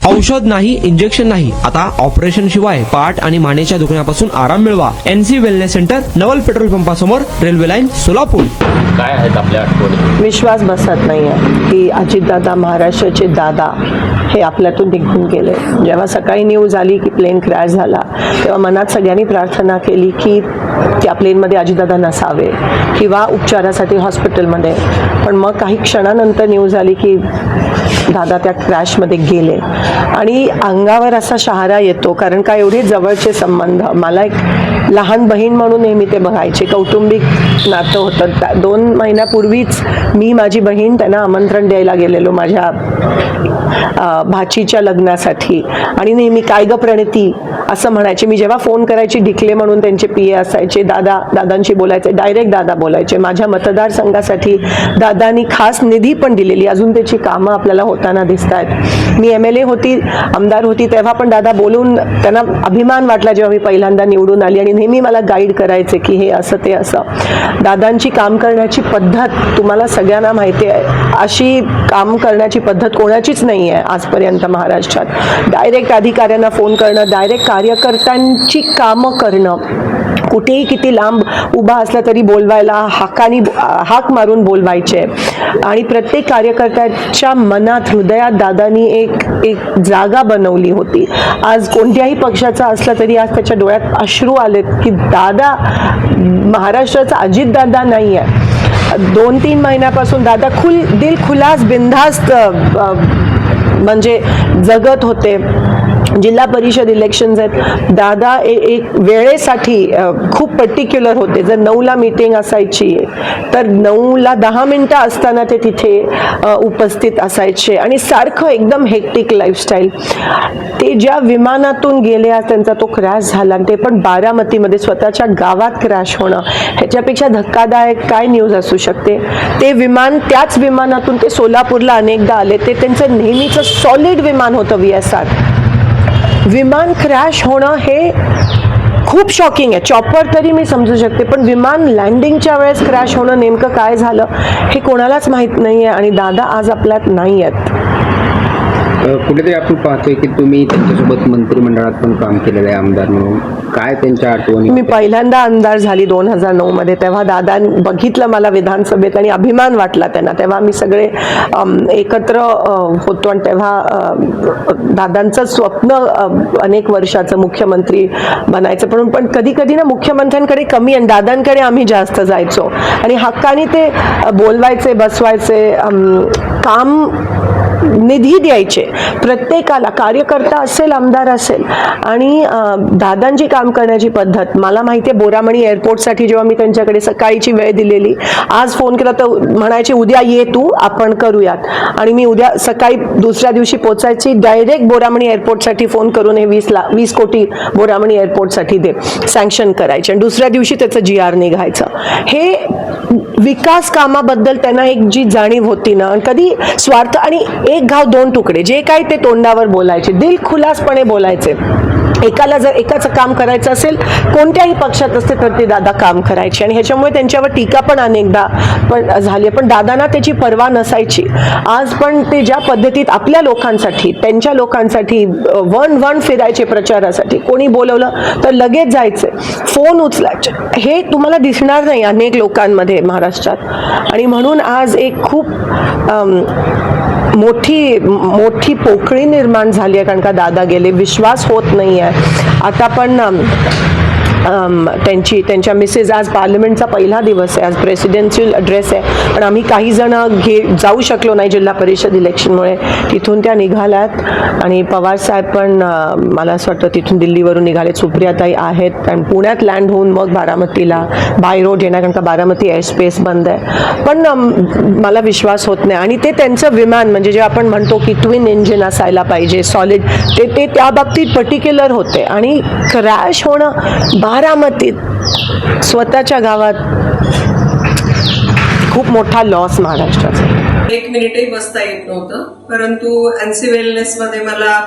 औषध नाही, इंजेक्शन नाही, आता ऑपरेशन शिवाय पाठ आणि मानेच्या दुखण्यापासून आराम मिळवा. NC वेलनेस सेंटर, नवल पेट्रोल पंपासमोर, रेल्वे लाईन, सोलापूर. काय आहेत आपल्या आठवणी? विश्वास बसत नाही आहे की अजितदादा, महाराष्ट्राचे दादा हे आपल्यातून निघून गेले. जेव्हा सकाळी न्यूज आली की प्लेन क्रॅश झाला तेव्हा मनात सगळ्यांनी प्रार्थना केली की त्या प्लेनमध्ये अजितदादा नसावे किंवा उपचारासाठी हॉस्पिटलमध्ये. पण मग काही क्षणानंतर न्यूज आली की दादा त्या क्रॅशमध्ये गेले आणि अंगावर असा शहारा येतो. कारण का एवढे जवळचे संबंध. मला एक लहान बहीण म्हणून नेहमी ते बघायचे. कौटुंबिक नातं होतं. 2 महिन्यापूर्वीच मी माझी बहीण त्यांना आमंत्रण द्यायला गेलेलो माझ्या भाचीच्या लग्नासाठी आणि नेहमी काय ग प्रणिती असं म्हणायचे. मी जेव्हा फोन करायची ढिकले म्हणून त्यांचे PA असायचे. दादांशी बोलायचे, डायरेक्ट दादा बोलायचे. माझ्या मतदारसंघासाठी दादांनी खास निधी पण दिलेली. अजून त्याची कामं आपल्याला होताना दिसत आहेत. मी MLA होती, आमदार होती तेव्हा पण दादा बोलून त्यांना अभिमान वाटला जेव्हा मी पहिल्यांदा निवडून आली आणि नेहमी मला गाईड करायचे की हे असं ते असं. दादांची काम करण्याची पद्धत तुम्हाला सगळ्यांना माहिती आहे. अशी काम करण्याची पद्धत कोणाचीच नाही आहे आजपर्यंत महाराष्ट्रात. डायरेक्ट अधिकाऱ्यांना फोन करणं, डायरेक्ट कार्यकर्त्यांची कामं करणं. कुठेही किती लांब उभा असला तरी बोलवायला हाक मारून बोलवायचे आणि प्रत्येक कार्यकर्त्याच्या मनात, हृदयात दादांनी एक जागा बनवली होती. आज कोणत्याही पक्षाचा असला तरी आज त्याच्या डोळ्यात अश्रू आलेत की दादा महाराष्ट्राचा अजितदादा नाही आहे. 2-3 महिन्यापासून दादा दिल खुलास बिनधास्त म्हणजे जगत होते. जिल्हा परिषद इलेक्शन्स आहेत. दादा एक वेळेसाठी खूप पर्टिक्युलर होते. जर 9ला मीटिंग असायची तर 9ला 10 मिनिटं असताना ते तिथे उपस्थित असायचे आणि सारखं एकदम हेक्टिक लाईफस्टाईल. ते ज्या विमानातून गेले, आज त्यांचा तो क्रॅश झाला आणि ते पण बारामतीमध्ये स्वतःच्या गावात क्रॅश होणं, ह्याच्यापेक्षा धक्कादायक काय न्यूज असू शकते. ते विमान, त्याच विमानातून ते सोलापूरला अनेकदा आले. ते त्यांचं नेहमीचं सॉलिड विमान होतं VSR. विमान क्रॅश होणं हे खूप शॉकिंग आहे. चॉपर तरी मी समजू शकते, पण विमान लँडिंगच्या वेळेस क्रॅश होणं नेमकं काय झालं हे कोणालाच माहीत नाही आहे आणि दादा आज आपल्यात नाही आहेत. कुठेतरी आपण पाहतोय की तुम्ही त्यांच्यासोबत मंत्रिमंडळात पण काम केलेलं आहे आमदार म्हणून. काय त्यांच्या आठवणी? मी पहिल्यांदा आमदार झाली 2009 मध्ये. तेव्हा दादा बघितलं मला विधानसभेत आणि अभिमान वाटला त्यांना. तेव्हा मी सगळे एकत्र होतो आणि तेव्हा दादांचं स्वप्न अनेक वर्षाचं मुख्यमंत्री बनायचं. पण कधी कधी ना मुख्यमंत्र्यांकडे कमी आणि दादांकडे आम्ही जास्त जायचो आणि हक्काने ते बोलवायचे, बसवायचे, काम निधी द्यायचे प्रत्येकाला, कार्यकर्ता असेल, आमदार असेल. आणि दादांची काम करण्याची पद्धत मला माहिती आहे. बोरामणी एअरपोर्टसाठी जेव्हा मी त्यांच्याकडे सकाळीची वेळ दिलेली, आज फोन केला तर म्हणायचे उद्या ये तू, आपण करूयात. आणि मी उद्या सकाळी दुसऱ्या दिवशी पोचायची. डायरेक्ट बोरामणी एअरपोर्टसाठी फोन करून हे 20 कोटी बोरामणी एअरपोर्टसाठी दे, सँक्शन करायचे आणि दुसऱ्या दिवशी त्याचं GR निघायचं. हे विकास कामाबद्दल त्यांना एक जी जाणीव होती ना, कधी स्वार्थ आणि एक घाव 2 तुकडे, जे काय ते तोंडावर बोलायचे, दिलखुलासपणे बोलायचे. एकाला जर एकाचं काम करायचं असेल, कोणत्याही पक्षात असते तर ते दादा काम करायचे आणि ह्याच्यामुळे त्यांच्यावर टीका पण अनेकदा पण झाली. पण दादांना त्याची पर्वा नसायची. आज पण ते ज्या पद्धतीत आपल्या लोकांसाठी, त्यांच्या लोकांसाठी वन फिरायचे प्रचारासाठी. कोणी बोलवलं तर लगेच जायचे, फोन उचलायचे. हे तुम्हाला दिसणार नाही अनेक लोकांमध्ये महाराष्ट्रात. आणि म्हणून आज एक खूप मोठी पोकळी निर्माण झाली आहे. कारण का दादा गेले, विश्वास होत नाही आहे. आता पण त्यांच्या मिसेस, आज पार्लमेंटचा पहिला दिवस आहे, आज प्रेसिडेन्शियल ॲड्रेस आहे, पण आम्ही काही जण जाऊ शकलो नाही जिल्हा परिषद इलेक्शनमुळे. तिथून त्या निघाल्यात आणि पवार साहेब पण मला असं वाटतं तिथून दिल्लीवरून निघाले. सुप्रियाताई आहेत आणि पुण्यात लँड होऊन मग बारामतीला बाय रोड येणार, कारण का बारामती एअरस्पेस बंद आहे. पण मला विश्वास होत नाही. आणि ते त्यांचं विमान म्हणजे जे आपण म्हणतो की ट्विन इंजिन असायला पाहिजे, सॉलिड, ते त्या बाबतीत पर्टिक्युलर होते. आणि क्रॅश होणं बारामतीत, स्वतःच्या गावात, खूप मोठा लॉस महाराष्ट्राचा. 1 मिनिटही बसता येत नव्हतं. परंतु NC वेलनेस मध्ये मला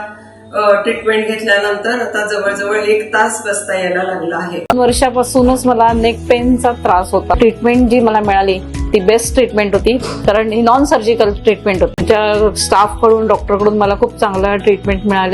ट्रीटमेंट घेतल्यानंतर आता जवळजवळ 1 तास बसता यायला लागला आहे. 2 वर्षापासूनच मला नेक पेनचा त्रास होता. ट्रीटमेंट जी मला मिळाली ती बेस्ट ट्रीटमेंट होती, कारण ही नॉन सर्जिकल ट्रीटमेंट होती. त्या स्टाफ कडून, डॉक्टर कडून मला खूप चांगला ट्रीटमेंट मिळाले.